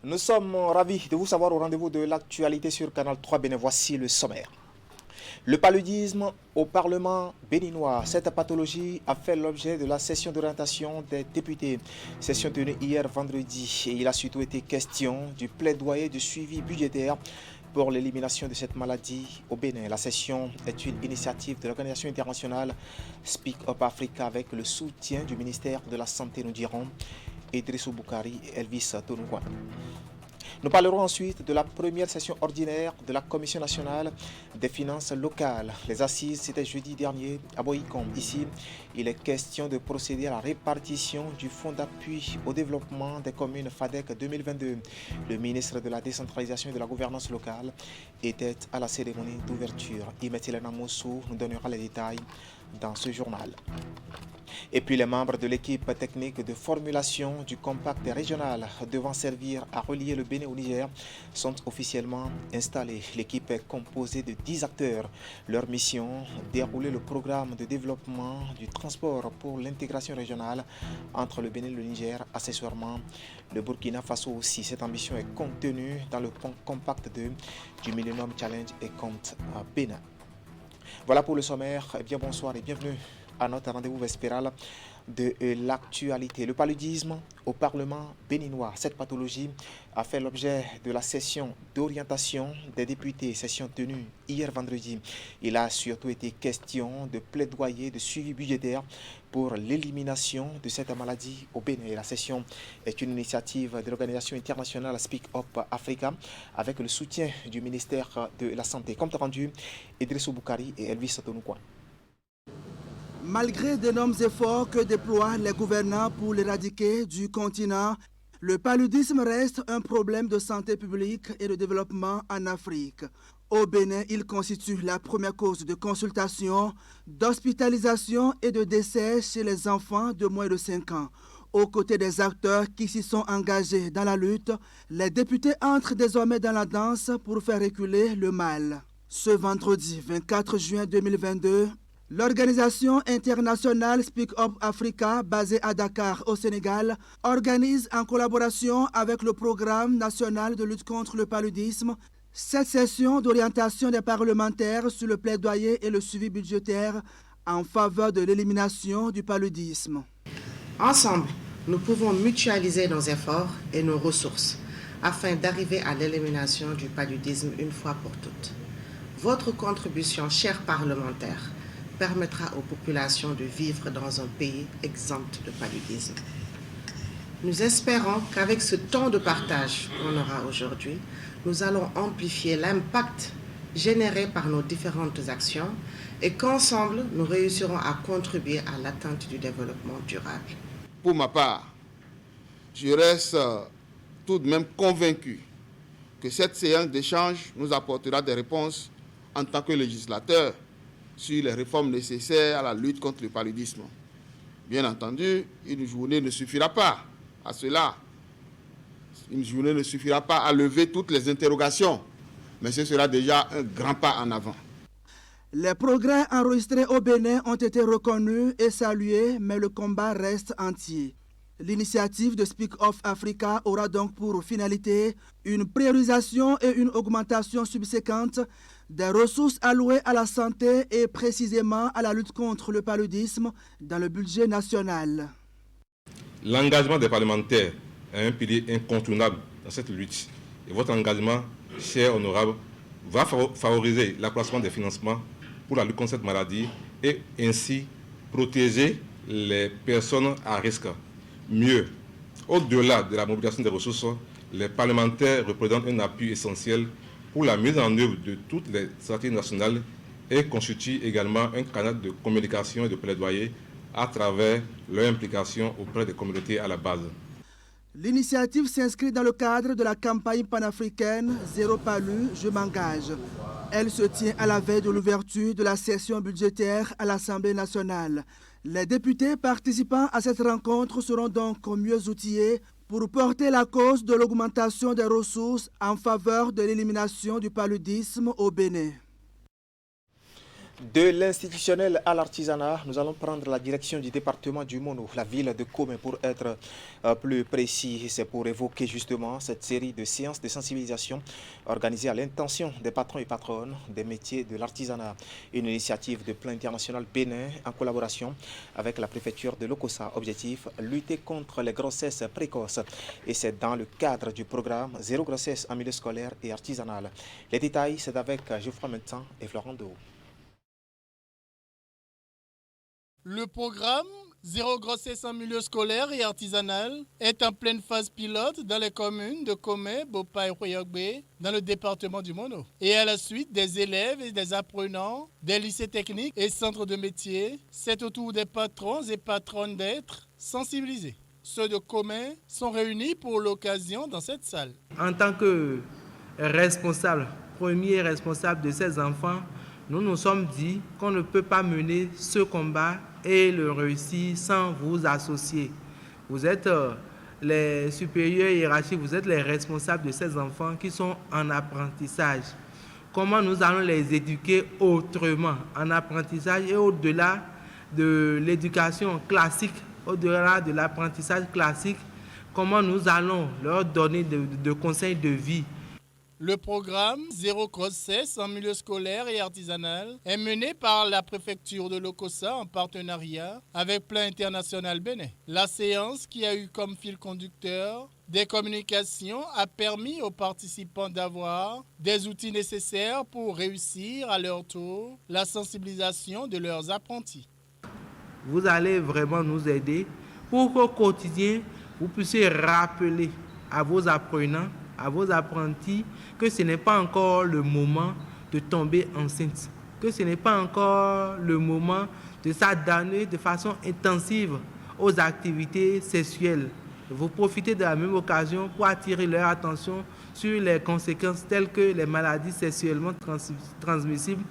Nous sommes ravis de vous savoir au rendez-vous de l'actualité sur Canal 3 Bénin. Voici le sommaire. Le paludisme au Parlement béninois. Cette pathologie a fait l'objet de la session d'orientation des députés. Session tenue hier vendredi. Et il a surtout été question du plaidoyer de suivi budgétaire pour l'élimination de cette maladie au Bénin. La session est une initiative de l'organisation internationale Speak Up Africa avec le soutien du ministère de la Santé, nous dirons Idrissou Boukari et Elvis Tonouan. Nous parlerons ensuite de la première session ordinaire de la Commission nationale des finances locales. Les assises, c'était jeudi dernier à Boïcom. Ici, il est question de procéder à la répartition du fonds d'appui au développement des communes FADEC 2022. Le ministre de la décentralisation et de la gouvernance locale était à la cérémonie d'ouverture. Imetilena Moussou nous donnera les détails dans ce journal. Et puis les membres de l'équipe technique de formulation du compact régional devant servir à relier le Bénin au Niger sont officiellement installés. L'équipe est composée de 10 acteurs. Leur mission, dérouler le programme de développement du transport pour l'intégration régionale entre le Bénin et le Niger, accessoirement le Burkina Faso aussi. Cette ambition est contenue dans le compact 2 du Millennium Challenge et compte à Bénin. Voilà pour le sommaire. Eh bien, bonsoir et bienvenue à notre rendez-vous vespéral de l'actualité. Le paludisme au Parlement béninois. Cette pathologie a fait l'objet de la session d'orientation des députés, session tenue hier vendredi. Il a surtout été question de plaidoyer de suivi budgétaire pour l'élimination de cette maladie au Bénin. La session est une initiative de l'organisation internationale Speak Up Africa avec le soutien du ministère de la Santé. Compte rendu, Idrissou Boukari et Elvis Tonouan. Malgré d'énormes efforts que déploient les gouvernants pour l'éradiquer du continent, le paludisme reste un problème de santé publique et de développement en Afrique. Au Bénin, il constitue la première cause de consultation, d'hospitalisation et de décès chez les enfants de moins de 5 ans. Aux côtés des acteurs qui s'y sont engagés dans la lutte, les députés entrent désormais dans la danse pour faire reculer le mal. Ce vendredi 24 juin 2022, l'organisation internationale Speak Up Africa, basée à Dakar au Sénégal, organise en collaboration avec le programme national de lutte contre le paludisme cette session d'orientation des parlementaires sur le plaidoyer et le suivi budgétaire en faveur de l'élimination du paludisme. Ensemble, nous pouvons mutualiser nos efforts et nos ressources afin d'arriver à l'élimination du paludisme une fois pour toutes. Votre contribution, chers parlementaires, permettra aux populations de vivre dans un pays exempt de paludisme. Nous espérons qu'avec ce temps de partage qu'on aura aujourd'hui, nous allons amplifier l'impact généré par nos différentes actions et qu'ensemble, nous réussirons à contribuer à l'atteinte du développement durable. Pour ma part, je reste tout de même convaincu que cette séance d'échange nous apportera des réponses en tant que législateurs sur les réformes nécessaires à la lutte contre le paludisme. Bien entendu, une journée ne suffira pas à cela. Une journée ne suffira pas à lever toutes les interrogations, mais ce sera déjà un grand pas en avant. Les progrès enregistrés au Bénin ont été reconnus et salués, mais le combat reste entier. L'initiative de Speak Up Africa aura donc pour finalité une priorisation et une augmentation subséquente des ressources allouées à la santé et précisément à la lutte contre le paludisme dans le budget national. L'engagement des parlementaires est un pilier incontournable dans cette lutte. Et votre engagement, cher honorable, va favoriser l'accroissement des financements pour la lutte contre cette maladie et ainsi protéger les personnes à risque. Mieux, au-delà de la mobilisation des ressources, les parlementaires représentent un appui essentiel pour la mise en œuvre de toutes les stratégies nationales et constituent également un canal de communication et de plaidoyer à travers leur implication auprès des communautés à la base. L'initiative s'inscrit dans le cadre de la campagne panafricaine Zéro Palu, je m'engage. Elle se tient à la veille de l'ouverture de la session budgétaire à l'Assemblée nationale. Les députés participant à cette rencontre seront donc mieux outillés pour porter la cause de l'augmentation des ressources en faveur de l'élimination du paludisme au Bénin. De l'institutionnel à l'artisanat, nous allons prendre la direction du département du Mono, la ville de Comé pour être plus précis. C'est pour évoquer justement cette série de séances de sensibilisation organisées à l'intention des patrons et patronnes des métiers de l'artisanat. Une initiative de Plan International Bénin en collaboration avec la préfecture de Lokossa. Objectif, lutter contre les grossesses précoces. Et c'est dans le cadre du programme Zéro grossesse en milieu scolaire et artisanal. Les détails, c'est avec Geoffroy Mentan et Florent Do. Le programme Zéro grossesse en milieu scolaire et artisanal est en pleine phase pilote dans les communes de Comé, Bopa et Royogbe, dans le département du Mono. Et à la suite des élèves et des apprenants des lycées techniques et centres de métiers, c'est au tour des patrons et patronnes d'être sensibilisés. Ceux de Comé sont réunis pour l'occasion dans cette salle. En tant que responsable, premier responsable de ces enfants, nous nous sommes dit qu'on ne peut pas mener ce combat et le réussir sans vous associer. Vous êtes les supérieurs hiérarchiques, vous êtes les responsables de ces enfants qui sont en apprentissage. Comment nous allons les éduquer autrement, en apprentissage et au-delà de l'éducation classique, au-delà de l'apprentissage classique, comment nous allons leur donner de conseils de vie. Le programme Zéro grossesse en milieu scolaire et artisanal est mené par la préfecture de Lokossa en partenariat avec Plan International Bénin. La séance, qui a eu comme fil conducteur des communications, a permis aux participants d'avoir des outils nécessaires pour réussir à leur tour la sensibilisation de leurs apprentis. Vous allez vraiment nous aider pour qu'au quotidien, vous puissiez rappeler à vos apprenants, à vos apprentis, que ce n'est pas encore le moment de tomber enceinte, que ce n'est pas encore le moment de s'adonner de façon intensive aux activités sexuelles. Vous profitez de la même occasion pour attirer leur attention sur les conséquences telles que les maladies sexuellement transmissibles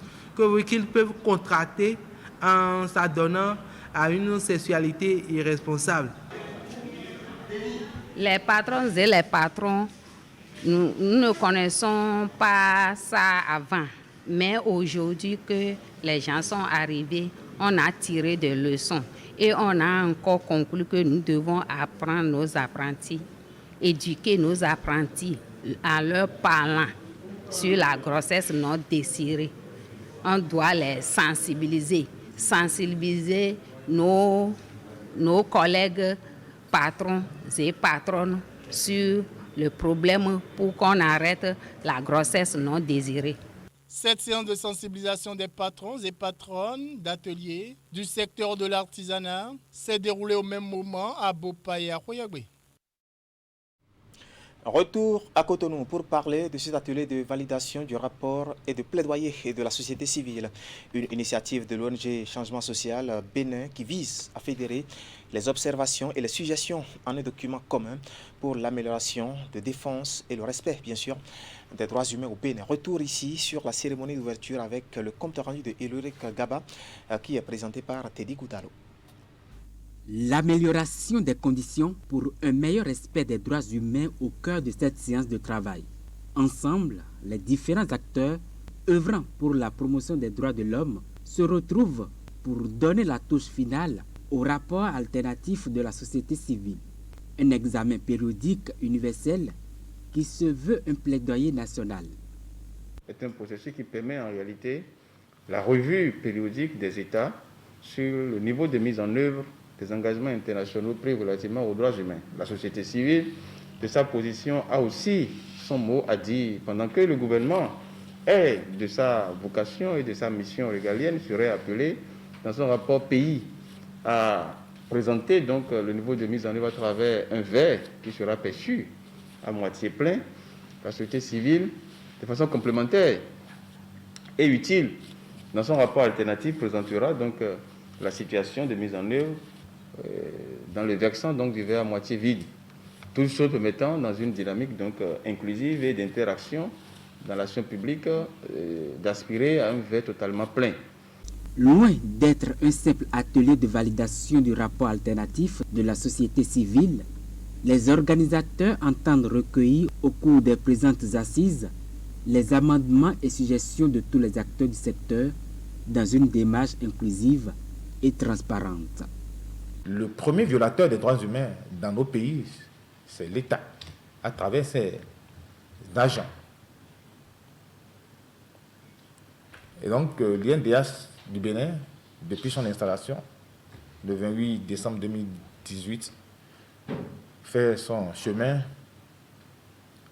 qu'ils peuvent contracter en s'adonnant à une sexualité irresponsable. Les patrons et les patrons, nous ne connaissons pas ça avant, mais aujourd'hui que les gens sont arrivés, on a tiré des leçons et on a encore conclu que nous devons apprendre nos apprentis, éduquer nos apprentis en leur parlant sur la grossesse non désirée. On doit les sensibiliser nos collègues patrons et patronnes sur le problème pour qu'on arrête la grossesse non désirée. Cette séance de sensibilisation des patrons et patronnes d'ateliers du secteur de l'artisanat s'est déroulée au même moment à Bopa et à Royogbe. Retour à Cotonou pour parler de cet atelier de validation du rapport et de plaidoyer de la société civile. Une initiative de l'ONG Changement Social Bénin qui vise à fédérer les observations et les suggestions en un document commun pour l'amélioration de défense et le respect, bien sûr, des droits humains au Bénin. Retour ici sur la cérémonie d'ouverture avec le compte rendu de Eluric Gaba qui est présenté par Teddy Goudalo. L'amélioration des conditions pour un meilleur respect des droits humains au cœur de cette séance de travail. Ensemble, les différents acteurs œuvrant pour la promotion des droits de l'homme se retrouvent pour donner la touche finale au rapport alternatif de la société civile. Un examen périodique universel qui se veut un plaidoyer national. C'est un processus qui permet en réalité la revue périodique des États sur le niveau de mise en œuvre des engagements internationaux pris relativement aux droits humains. La société civile, de sa position, a aussi son mot à dire. Pendant que le gouvernement est de sa vocation et de sa mission régalienne, serait appelé dans son rapport pays à présenter donc le niveau de mise en œuvre à travers un verre qui sera perçu à moitié plein. La société civile, de façon complémentaire et utile, dans son rapport alternatif, présentera donc la situation de mise en œuvre dans le versant donc du verre à moitié vide. Toutes choses permettant dans une dynamique donc inclusive et d'interaction dans l'action publique d'aspirer à un verre totalement plein. Loin d'être un simple atelier de validation du rapport alternatif de la société civile, les organisateurs entendent recueillir au cours des présentes assises les amendements et suggestions de tous les acteurs du secteur dans une démarche inclusive et transparente. Le premier violateur des droits humains dans nos pays, c'est l'État, à travers ses agents. Et donc, l'INDH du Bénin, depuis son installation, le 28 décembre 2018, fait son chemin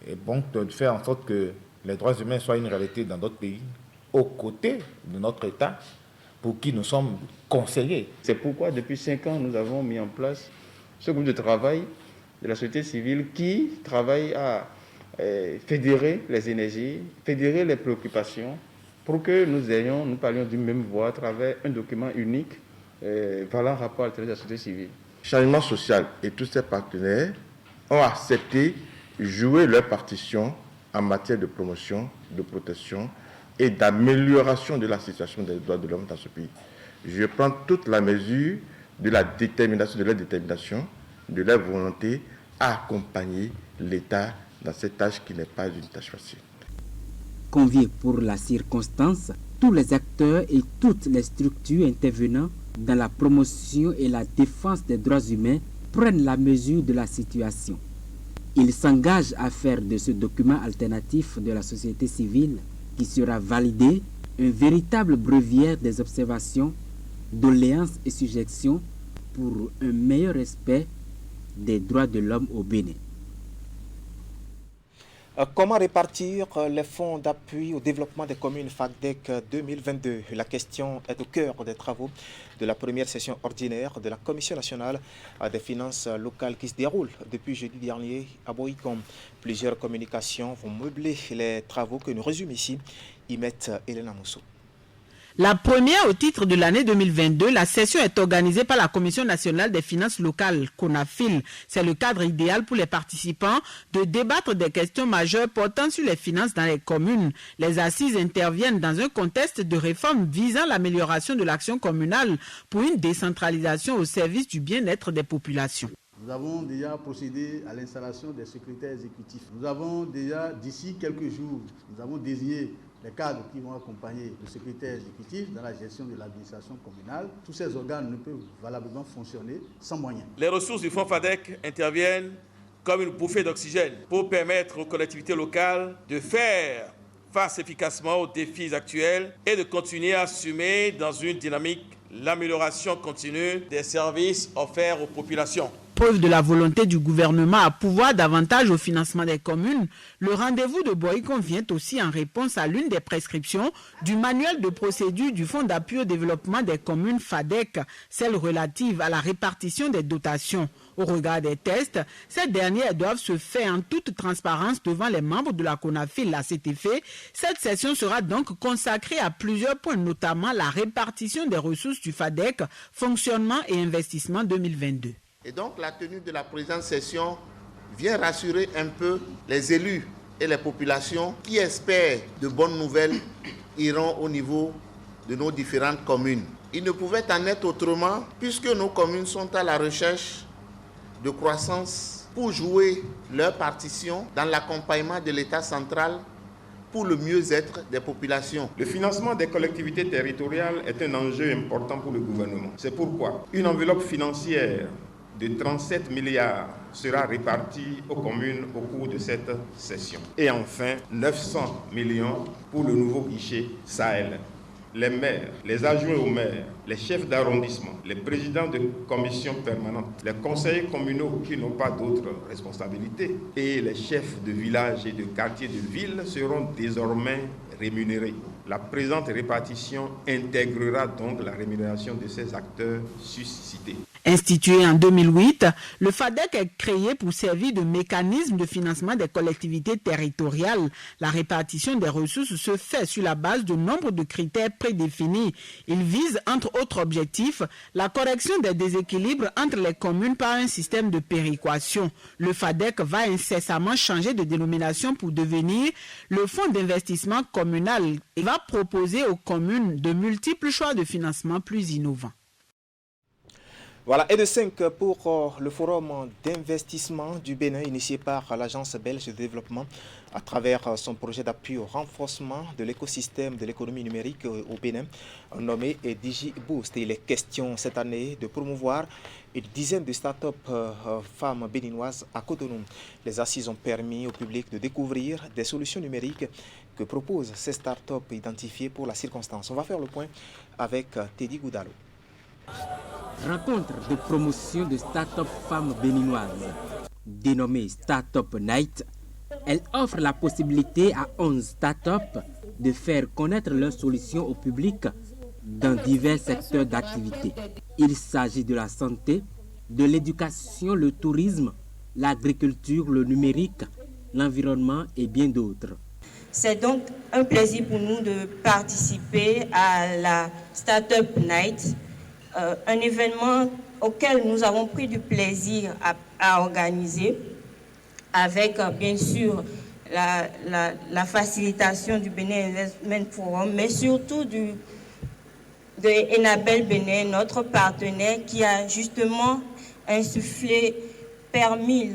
et donc de faire en sorte que les droits humains soient une réalité dans d'autres pays, aux côtés de notre État, pour qui nous sommes conseillés. C'est pourquoi, depuis 5 ans, nous avons mis en place ce groupe de travail de la société civile qui travaille à fédérer les énergies, fédérer les préoccupations, pour que nous parlions d'une même voix à travers un document unique valant rapport à l'intérêt de la société civile. Changement social et tous ses partenaires ont accepté jouer leur partition en matière de promotion, de protection et d'amélioration de la situation des droits de l'homme dans ce pays. Je prends toute la mesure de la détermination, de leur volonté à accompagner l'État dans cette tâche qui n'est pas une tâche facile. Conviés pour la circonstance, tous les acteurs et toutes les structures intervenant dans la promotion et la défense des droits humains prennent la mesure de la situation. Ils s'engagent à faire de ce document alternatif de la société civile, qui sera validé, un véritable breviaire des observations, doléances et suggestions pour un meilleur respect des droits de l'homme au Bénin. Comment répartir les fonds d'appui au développement des communes FADEC 2022? La question est au cœur des travaux de la première session ordinaire de la Commission nationale des finances locales qui se déroule depuis jeudi dernier à Boïcom. Plusieurs communications vont meubler les travaux que nous résumons ici. Y met Elena Mousso. La première au titre de l'année 2022, la session est organisée par la Commission nationale des finances locales, CONAFIL. C'est le cadre idéal pour les participants de débattre des questions majeures portant sur les finances dans les communes. Les assises interviennent dans un contexte de réforme visant l'amélioration de l'action communale pour une décentralisation au service du bien-être des populations. Nous avons déjà procédé à l'installation des secrétaires exécutifs. Nous avons déjà, d'ici quelques jours, nous avons désigné les cadres qui vont accompagner le secrétaire exécutif dans la gestion de l'administration communale. Tous ces organes ne peuvent valablement fonctionner sans moyens. Les ressources du Fonds FADEC interviennent comme une bouffée d'oxygène pour permettre aux collectivités locales de faire face efficacement aux défis actuels et de continuer à assumer dans une dynamique l'amélioration continue des services offerts aux populations. Preuve de la volonté du gouvernement à pouvoir davantage au financement des communes, le rendez-vous de Boïcom vient aussi en réponse à l'une des prescriptions du manuel de procédure du Fonds d'appui au développement des communes FADEC, celle relative à la répartition des dotations. Au regard des tests, ces dernières doivent se faire en toute transparence devant les membres de la CONAFIL. À cet effet, cette session sera donc consacrée à plusieurs points, notamment la répartition des ressources du FADEC, fonctionnement et investissement 2022. Et donc la tenue de la présente session vient rassurer un peu les élus et les populations qui espèrent de bonnes nouvelles iront au niveau de nos différentes communes. Il ne pouvait en être autrement puisque nos communes sont à la recherche de croissance pour jouer leur partition dans l'accompagnement de l'État central pour le mieux-être des populations. Le financement des collectivités territoriales est un enjeu important pour le gouvernement. C'est pourquoi une enveloppe financière de 37 milliards sera répartie aux communes au cours de cette session. Et enfin, 900 millions pour le nouveau guichet Sahel. Les maires, les adjoints aux maires, les chefs d'arrondissement, les présidents de commissions permanentes, les conseillers communaux qui n'ont pas d'autres responsabilités et les chefs de village et de quartier de ville seront désormais rémunérés. La présente répartition intégrera donc la rémunération de ces acteurs suscités. Institué en 2008, le FADEC est créé pour servir de mécanisme de financement des collectivités territoriales. La répartition des ressources se fait sur la base de nombre de critères prédéfinis. Il vise, entre autres objectifs, la correction des déséquilibres entre les communes par un système de péréquation. Le FADEC va incessamment changer de dénomination pour devenir le Fonds d'investissement communal et va proposer aux communes de multiples choix de financement plus innovants. Voilà, et de 5 pour le forum d'investissement du Bénin initié par l'Agence belge de développement à travers son projet d'appui au renforcement de l'écosystème de l'économie numérique au Bénin, nommé DigiBoost. Il est question cette année de promouvoir une dizaine de start-up femmes béninoises à Cotonou. Les assises ont permis au public de découvrir des solutions numériques que proposent ces start-up identifiées pour la circonstance. On va faire le point avec Teddy Goudalo. Rencontre de promotion de start-up femmes béninoises. Dénommée Startup Night, elle offre la possibilité à 11 start-up de faire connaître leurs solutions au public dans divers secteurs d'activité. Il s'agit de la santé, de l'éducation, le tourisme, l'agriculture, le numérique, l'environnement et bien d'autres. C'est donc un plaisir pour nous de participer à la Startup Night, un événement auquel nous avons pris du plaisir à organiser avec bien sûr la facilitation du Benin Investment Forum, mais surtout de Enabel Benin, notre partenaire qui a justement permis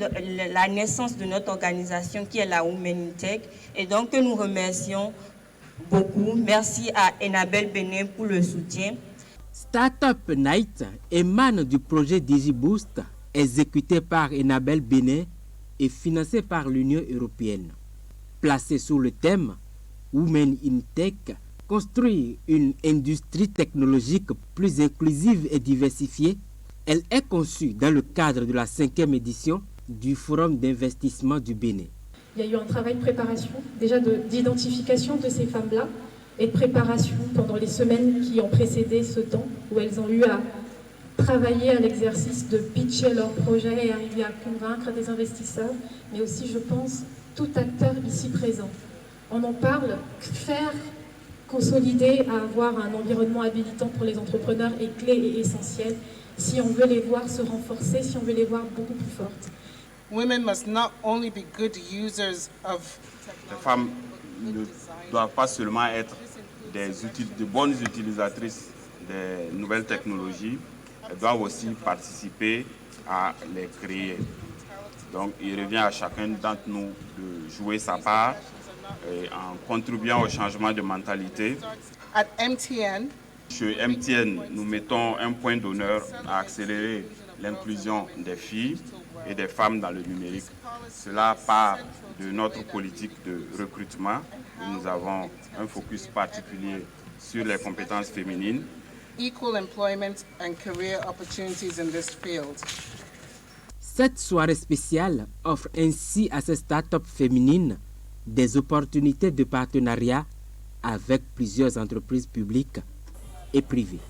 la naissance de notre organisation qui est la Womenitech, et donc que nous remercions beaucoup. Merci à Enabel Benin pour le soutien. Startup Night émane du projet DigiBoost exécuté par Enabel Benin et financé par l'Union européenne. Placé sous le thème Women in Tech, construire une industrie technologique plus inclusive et diversifiée, elle est conçue dans le cadre de la 5e édition du Forum d'investissement du Bénin. Il y a eu un travail de préparation, déjà d'identification de ces femmes-là et de préparation pendant les semaines qui ont précédé ce temps où elles ont eu à travailler à l'exercice de pitcher leur projet et arriver à convaincre des investisseurs, mais aussi, je pense, tout acteur ici présent. On en parle, faire, consolider, à avoir un environnement habilitant pour les entrepreneurs est clé et essentiel si on veut les voir se renforcer, si on veut les voir beaucoup plus fortes. Women must not only be good users of Les femmes ne doivent pas seulement être de bonnes utilisatrices des nouvelles technologies, elles doivent aussi participer à les créer. Donc il revient à chacun d'entre nous de jouer sa part en contribuant au changement de mentalité. At MTN, Chez MTN, nous mettons un point d'honneur à accélérer l'inclusion des filles et des femmes dans le numérique. Cela part de notre politique de recrutement. Nous avons un focus particulier sur les compétences féminines. equal employment and career opportunities in this field. Cette soirée spéciale offre ainsi à ces startups féminines des opportunités de partenariat avec plusieurs entreprises publiques et privées.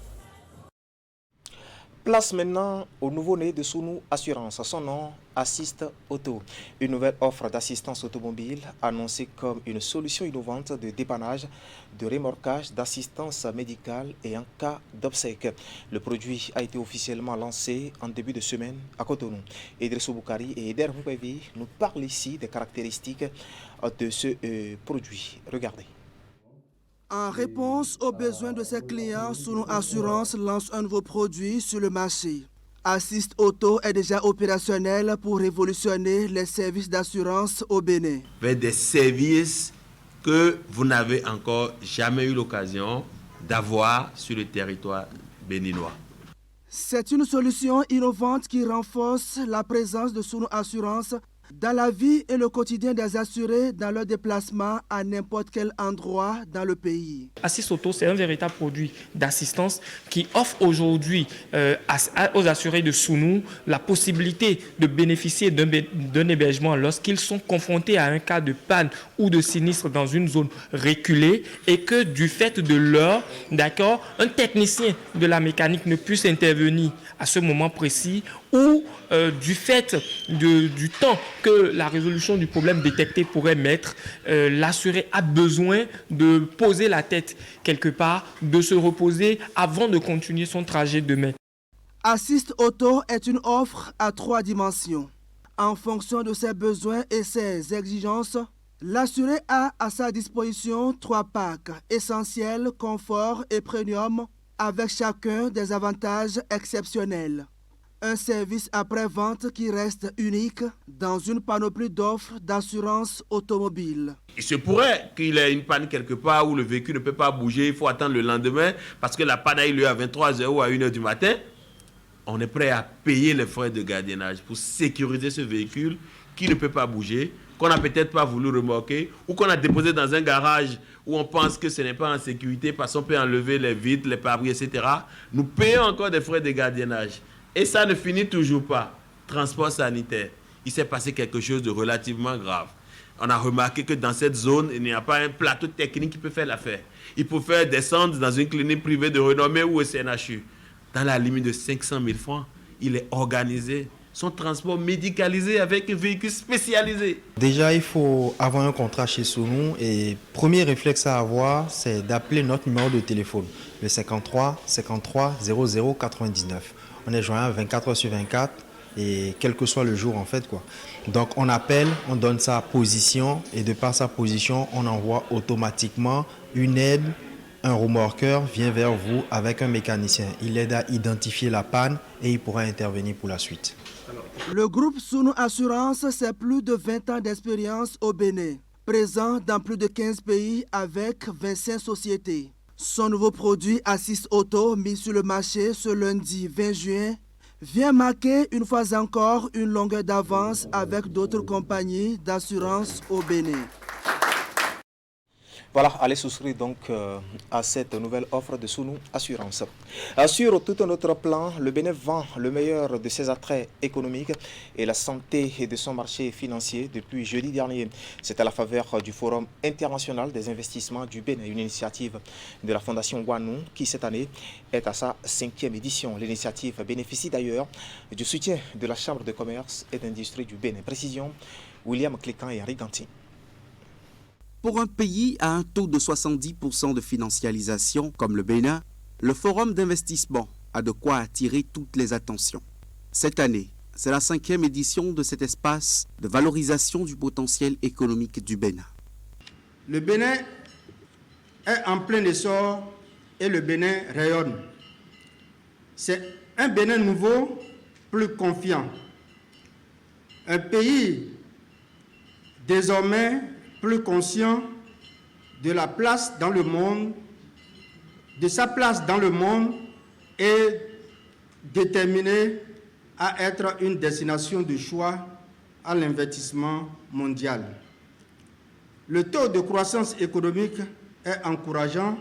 Place maintenant au nouveau-né de Sounou Assurance. Son nom, Assist Auto. Une nouvelle offre d'assistance automobile annoncée comme une solution innovante de dépannage, de remorquage, d'assistance médicale et en cas d'obsèque. Le produit a été officiellement lancé en début de semaine à Cotonou. Idrissou Boukari et Eder Moupevi nous parlent ici des caractéristiques de ce produit. Regardez. En réponse aux besoins de ses clients, Sounou Assurance lance un nouveau produit sur le marché. Assist Auto est déjà opérationnel pour révolutionner les services d'assurance au Bénin. Vers des services que vous n'avez encore jamais eu l'occasion d'avoir sur le territoire béninois. C'est une solution innovante qui renforce la présence de Sounou Assurance dans la vie et le quotidien des assurés dans leur déplacement à n'importe quel endroit dans le pays. Assist Auto, c'est un véritable produit d'assistance qui offre aujourd'hui aux assurés de Sounou la possibilité de bénéficier d'un hébergement lorsqu'ils sont confrontés à un cas de panne ou de sinistre dans une zone reculée et que du fait de l'heure, un technicien de la mécanique ne puisse intervenir à ce moment précis ou du fait du temps que la résolution du problème détecté pourrait mettre, l'assuré a besoin de poser la tête quelque part, de se reposer avant de continuer son trajet demain. Assist Auto est une offre à 3 dimensions. En fonction de ses besoins et ses exigences, l'assuré a à sa disposition 3 packs essentiels, confort et premium, avec chacun des avantages exceptionnels. Un service après-vente qui reste unique dans une panoplie d'offres d'assurance automobile. Il se pourrait qu'il y ait une panne quelque part où le véhicule ne peut pas bouger, il faut attendre le lendemain parce que la panne a eu lieu à 23h ou à 1h du matin. On est prêt à payer les frais de gardiennage pour sécuriser ce véhicule qui ne peut pas bouger, qu'on n'a peut-être pas voulu remorquer ou qu'on a déposé dans un garage où on pense que ce n'est pas en sécurité parce qu'on peut enlever les vitres, les pare-brise, etc. Nous payons encore des frais de gardiennage. Et ça ne finit toujours pas. Transport sanitaire. Il s'est passé quelque chose de relativement grave. On a remarqué que dans cette zone, il n'y a pas un plateau technique qui peut faire l'affaire. Il peut faire descendre dans une clinique privée de renommée ou au CNHU. Dans la limite de 500 000 francs, il est organisé. Son transport médicalisé avec un véhicule spécialisé. Déjà, il faut avoir un contrat chez Sunu et premier réflexe à avoir, c'est d'appeler notre numéro de téléphone, le 53 53 00 99. On est joignable 24 heures sur 24 et quel que soit le jour en fait quoi. Donc on appelle, on donne sa position et de par sa position, on envoie automatiquement une aide. Un remorqueur vient vers vous avec un mécanicien. Il aide à identifier la panne et il pourra intervenir pour la suite. Le groupe Sunu Assurance, c'est plus de 20 ans d'expérience au Bénin. Présent dans plus de 15 pays avec 25 sociétés. Son nouveau produit Assist Auto, mis sur le marché ce lundi 20 juin, vient marquer une fois encore une longueur d'avance avec d'autres compagnies d'assurance au Bénin. Voilà, allez souscrire donc à cette nouvelle offre de Sunu Assurance. Sur tout un autre plan, le Bénin vend le meilleur de ses attraits économiques et la santé de son marché financier depuis jeudi dernier. C'est à la faveur du Forum international des investissements du Bénin, une initiative de la Fondation Wanou qui cette année est à sa 5e édition. L'initiative bénéficie d'ailleurs du soutien de la Chambre de commerce et d'industrie du Bénin. Précision, William Clécan et Henri Ganti. Pour un pays à un taux de 70% de financialisation comme le Bénin, le Forum d'investissement a de quoi attirer toutes les attentions. Cette année, c'est la 5e édition de cet espace de valorisation du potentiel économique du Bénin. Le Bénin est en plein essor et le Bénin rayonne. C'est un Bénin nouveau, plus confiant. Un pays désormais plus conscient de la place dans le monde, de sa place dans le monde et déterminé à être une destination de choix à l'investissement mondial. Le taux de croissance économique est encourageant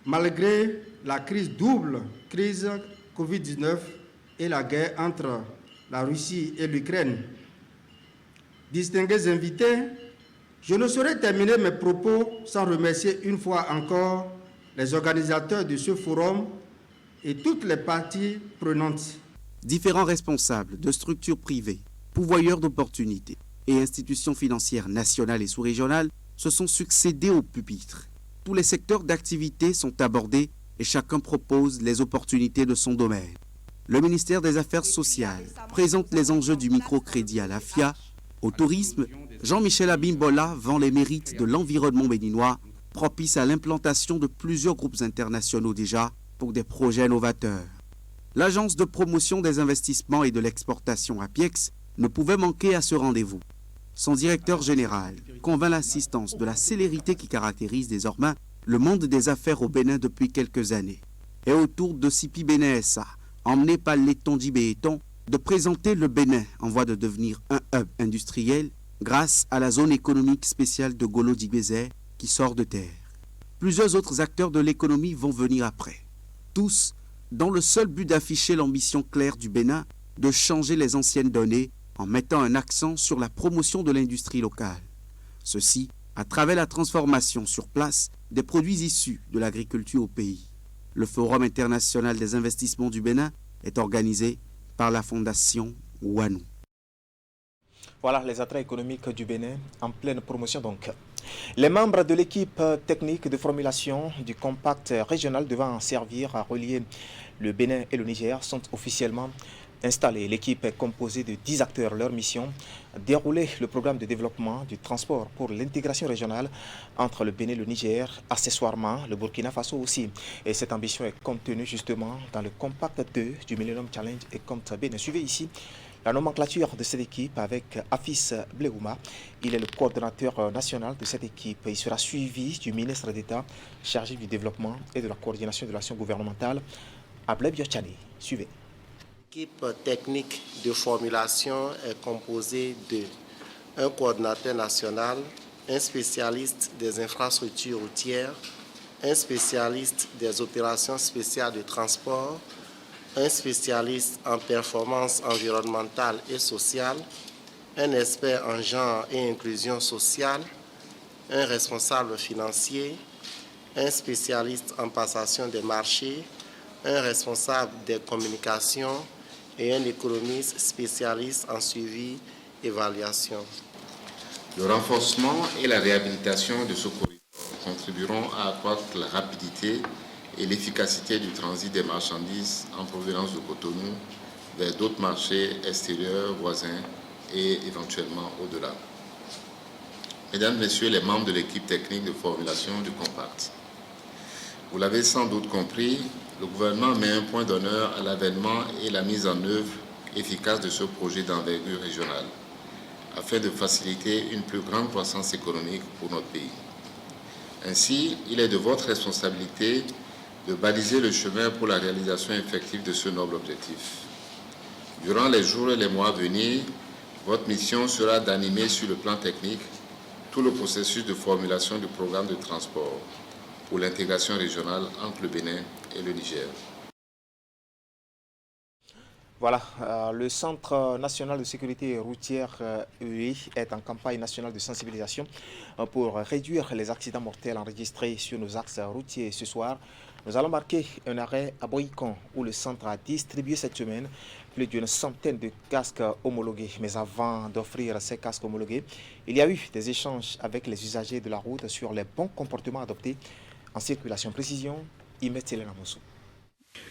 malgré la crise double, crise Covid-19 et la guerre entre la Russie et l'Ukraine. Distingués invités, je ne saurais terminer mes propos sans remercier une fois encore les organisateurs de ce forum et toutes les parties prenantes. Différents responsables de structures privées, pourvoyeurs d'opportunités et institutions financières nationales et sous-régionales se sont succédés au pupitre. Tous les secteurs d'activité sont abordés et chacun propose les opportunités de son domaine. Le ministère des Affaires sociales présente les enjeux du microcrédit à la FIA. Au tourisme, Jean-Michel Abimbola vend les mérites de l'environnement béninois, propice à l'implantation de plusieurs groupes internationaux déjà pour des projets novateurs. L'agence de promotion des investissements et de l'exportation APIEX ne pouvait manquer à ce rendez-vous. Son directeur général convainc l'assistance de la célérité qui caractérise désormais le monde des affaires au Bénin depuis quelques années. Et autour de Sipi Bénin SA, emmené par Leton Béton, de présenter le Bénin en voie de devenir un hub industriel grâce à la zone économique spéciale de Golo-Dibézé qui sort de terre. Plusieurs autres acteurs de l'économie vont venir après. Tous dans le seul but d'afficher l'ambition claire du Bénin de changer les anciennes données en mettant un accent sur la promotion de l'industrie locale. Ceci à travers la transformation sur place des produits issus de l'agriculture au pays. Le Forum international des investissements du Bénin est organisé par la Fondation Wanou. Voilà les attraits économiques du Bénin en pleine promotion donc. Les membres de l'équipe technique de formulation du compact régional devant servir à relier le Bénin et le Niger sont officiellement installée. L'équipe est composée de 10 acteurs. Leur mission, dérouler le programme de développement du transport pour l'intégration régionale entre le Bénin et le Niger, accessoirement le Burkina Faso aussi. Et cette ambition est contenue justement dans le Compact 2 du Millennium Challenge et Compte Bénin. Suivez ici la nomenclature de cette équipe avec Afis Bleouma. Il est le coordonnateur national de cette équipe. Il sera suivi du ministre d'État chargé du développement et de la coordination de l'action gouvernementale, Ablé Biochani. Suivez. L'équipe technique de formulation est composée d'un coordinateur national, un spécialiste des infrastructures routières, un spécialiste des opérations spéciales de transport, un spécialiste en performance environnementale et sociale, un expert en genre et inclusion sociale, un responsable financier, un spécialiste en passation des marchés, un responsable des communications et un économiste spécialiste en suivi et évaluation. Le renforcement et la réhabilitation de ce corridor contribueront à accroître la rapidité et l'efficacité du transit des marchandises en provenance de Cotonou vers d'autres marchés extérieurs, voisins et éventuellement au-delà. Mesdames, Messieurs les membres de l'équipe technique de formulation du Compact, vous l'avez sans doute compris, le gouvernement met un point d'honneur à l'avènement et la mise en œuvre efficace de ce projet d'envergure régionale, afin de faciliter une plus grande croissance économique pour notre pays. Ainsi, il est de votre responsabilité de baliser le chemin pour la réalisation effective de ce noble objectif. Durant les jours et les mois à venir, votre mission sera d'animer sur le plan technique tout le processus de formulation du programme de transport pour l'intégration régionale entre le Bénin et le Niger. Voilà, le Centre national de sécurité routière EI est en campagne nationale de sensibilisation pour réduire les accidents mortels enregistrés sur nos axes routiers. Ce soir, nous allons marquer un arrêt à Boïcon où le centre a distribué cette semaine plus d'une centaine de casques homologués. Mais avant d'offrir ces casques homologués, il y a eu des échanges avec les usagers de la route sur les bons comportements adoptés en circulation. Précision, Imet Selena Moussou.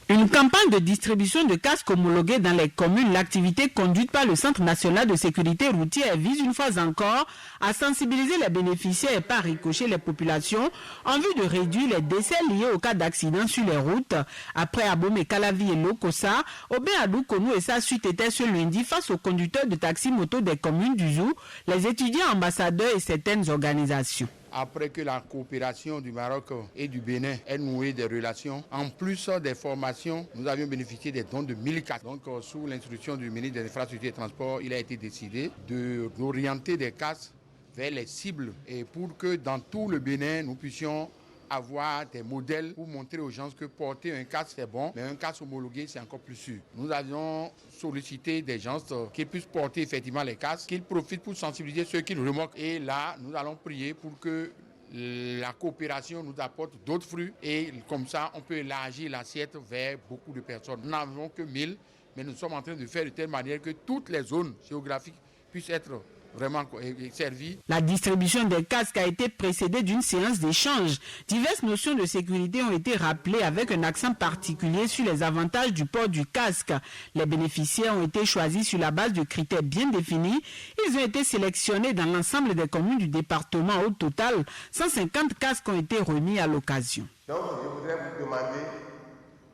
Une campagne de distribution de casques homologués dans les communes, l'activité conduite par le Centre national de sécurité routière vise une fois encore à sensibiliser les bénéficiaires et par ricochet les populations en vue de réduire les décès liés au cas d'accident sur les routes. Après Abomey, Calavi et Lokossa, Aubin Adou Konou et sa suite étaient ce lundi face aux conducteurs de taxi-moto des communes du Zou, les étudiants ambassadeurs et certaines organisations. Après que la coopération du Maroc et du Bénin ait noué des relations, en plus des formations, nous avions bénéficié des dons de 1000 casques. Donc, sous l'instruction du ministre des Infrastructures et des Transports, il a été décidé d'orienter des casques vers les cibles et pour que dans tout le Bénin, nous puissions avoir des modèles pour montrer aux gens que porter un casque c'est bon, mais un casque homologué c'est encore plus sûr. Nous avions sollicité des gens qui puissent porter effectivement les casques, qu'ils profitent pour sensibiliser ceux qui nous remorquent. Et là, nous allons prier pour que la coopération nous apporte d'autres fruits et comme ça, on peut élargir l'assiette vers beaucoup de personnes. Nous n'avons que 1000, mais nous sommes en train de faire de telle manière que toutes les zones géographiques puissent être vraiment servi. La distribution des casques a été précédée d'une séance d'échange. Diverses notions de sécurité ont été rappelées avec un accent particulier sur les avantages du port du casque. Les bénéficiaires ont été choisis sur la base de critères bien définis. Ils ont été sélectionnés dans l'ensemble des communes du département. Au total, 150 casques ont été remis à l'occasion. Donc, je voudrais vous demander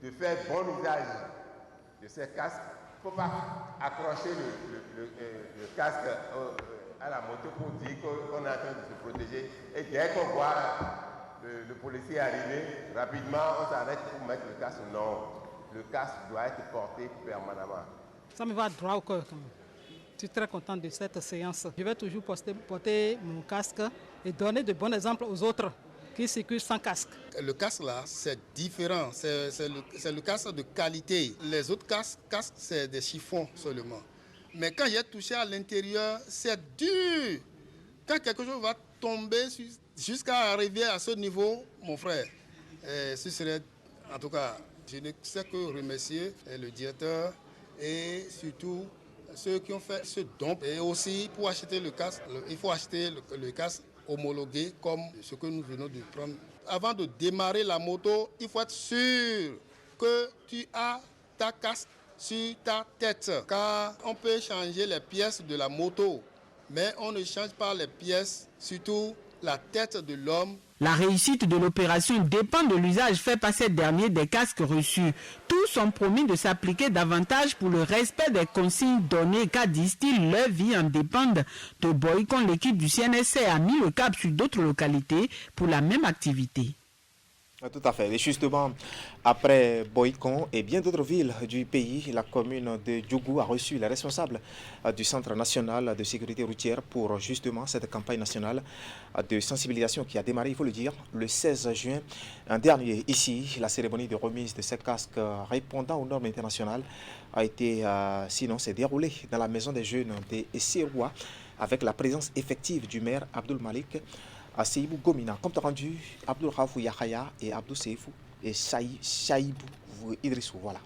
de faire bon usage de ces casques. Il ne faut pas accrocher le casque à la moto pour dire qu'on est en train de se protéger. Et dès qu'on voit le policier arriver, rapidement, on s'arrête pour mettre le casque. Non, le casque doit être porté permanemment. Ça me va droit au cœur quand même. Je suis très content de cette séance. Je vais toujours porter mon casque et donner de bons exemples aux autres qui circulent sans casque. Le casque là, c'est différent. C'est le casque de qualité. Les autres casques c'est des chiffons seulement. Mais quand j'ai touché à l'intérieur, c'est dur. Quand quelque chose va tomber jusqu'à arriver à ce niveau, mon frère, ce serait, en tout cas, je ne sais que remercier le directeur et surtout ceux qui ont fait ce don. Et aussi, pour acheter le casque, il faut acheter le casque homologué comme ce que nous venons de prendre. Avant de démarrer la moto, il faut être sûr que tu as ta casque sur ta tête, car on peut changer les pièces de la moto, mais on ne change pas les pièces, surtout la tête de l'homme. La réussite de l'opération dépend de l'usage fait par ces derniers des casques reçus. Tous ont promis de s'appliquer davantage pour le respect des consignes données, car disent-ils, leur vie en dépend. De Boycon, l'équipe du CNSC a mis le cap sur d'autres localités pour la même activité. Tout à fait. Et justement, après Boycon et bien d'autres villes du pays, la commune de Djougou a reçu les responsables du Centre national de sécurité routière pour justement cette campagne nationale de sensibilisation qui a démarré, il faut le dire, le 16 juin dernier. Ici, la cérémonie de remise de ces casques répondant aux normes internationales a été, sinon, s'est déroulée dans la maison des jeunes de Esseroua avec la présence effective du maire Abdul Malik à Seibou Gomina, compte rendu Abdul Rafou Yahaya et Abdou Seifou et Saïbou Idrissou. Voilà.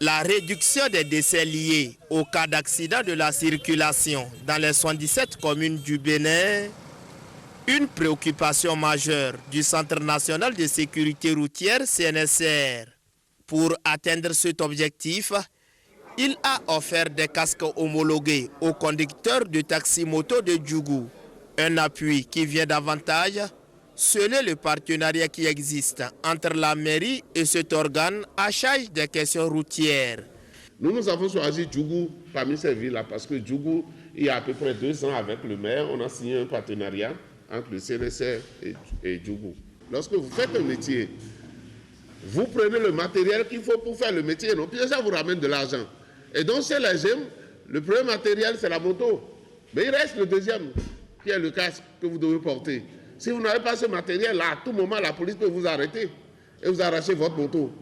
La réduction des décès liés au cas d'accident de la circulation dans les 77 communes du Bénin, une préoccupation majeure du Centre national de sécurité routière CNSR. Pour atteindre cet objectif, il a offert des casques homologués aux conducteurs de taxi-moto de Djougou. Un appui qui vient davantage sceller le partenariat qui existe entre la mairie et cet organe à charge des questions routières. Nous avons choisi Djougou parmi ces villes-là parce que Djougou, il y a à peu près 2 ans avec le maire, on a signé un partenariat entre le CNSR et Djougou. Lorsque vous faites un métier, vous prenez le matériel qu'il faut pour faire le métier, non? Puis ça vous ramène de l'argent. Et donc chez les GEM, le premier matériel c'est la moto. Mais il reste le deuxième, qui est le casque que vous devez porter. Si vous n'avez pas ce matériel-là, à tout moment la police peut vous arrêter et vous arracher votre moto.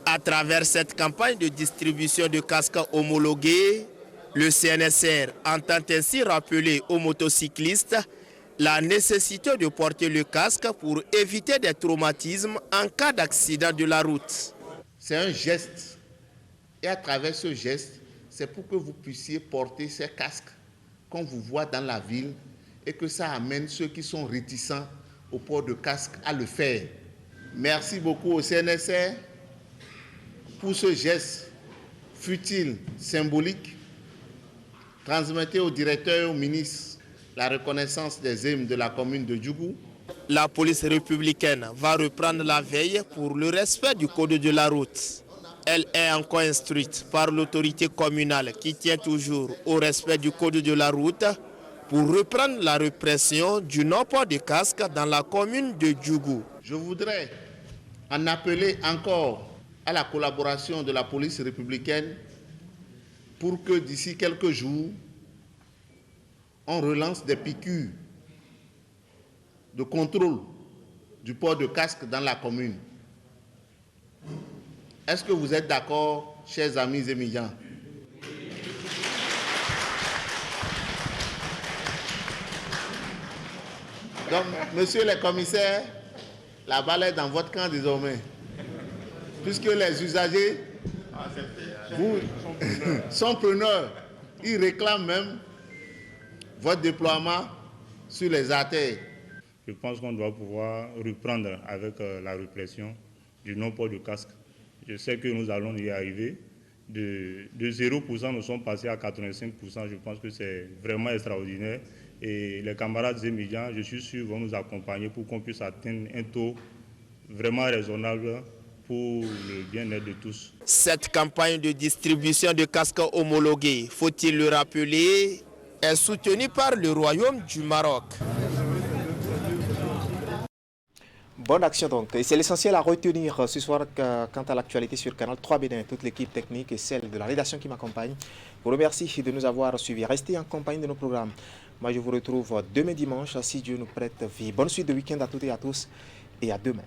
À travers cette campagne de distribution de casques homologués, le CNSR entend ainsi rappeler aux motocyclistes la nécessité de porter le casque pour éviter des traumatismes en cas d'accident de la route. C'est un geste. Et à travers ce geste, c'est pour que vous puissiez porter ces casques qu'on vous voit dans la ville et que ça amène ceux qui sont réticents au port de casque à le faire. Merci beaucoup au CNSR pour ce geste, fut-il symbolique. Transmettez au directeur et au ministre la reconnaissance des hymnes de la commune de Djougou. La police républicaine va reprendre la veille pour le respect du code de la route. Elle est encore instruite par l'autorité communale qui tient toujours au respect du code de la route pour reprendre la répression du non-port de casque dans la commune de Djougou. Je voudrais en appeler encore à la collaboration de la police républicaine pour que d'ici quelques jours, on relance des piqûres de contrôle du port de casque dans la commune. Est-ce que vous êtes d'accord, chers amis et militants? Donc, monsieur le commissaire, la balle est dans votre camp désormais. Puisque les usagers sont preneurs, ils réclament même votre déploiement sur les artères. Je pense qu'on doit pouvoir reprendre avec la répression du non-port de casque. Je sais que nous allons y arriver. De 0%, nous sommes passés à 85%. Je pense que c'est vraiment extraordinaire. Et les camarades et médias, je suis sûr, vont nous accompagner pour qu'on puisse atteindre un taux vraiment raisonnable pour le bien-être de tous. Cette campagne de distribution de casques homologués, faut-il le rappeler, est soutenue par le Royaume du Maroc. Bonne action donc. Et c'est l'essentiel à retenir ce soir quant à l'actualité sur Canal 3 Bénin. Toute l'équipe technique et celle de la rédaction qui m'accompagne vous remercie de nous avoir suivis. Restez en compagnie de nos programmes. Moi, je vous retrouve demain dimanche, si Dieu nous prête vie. Bonne suite de week-end à toutes et à tous et à demain.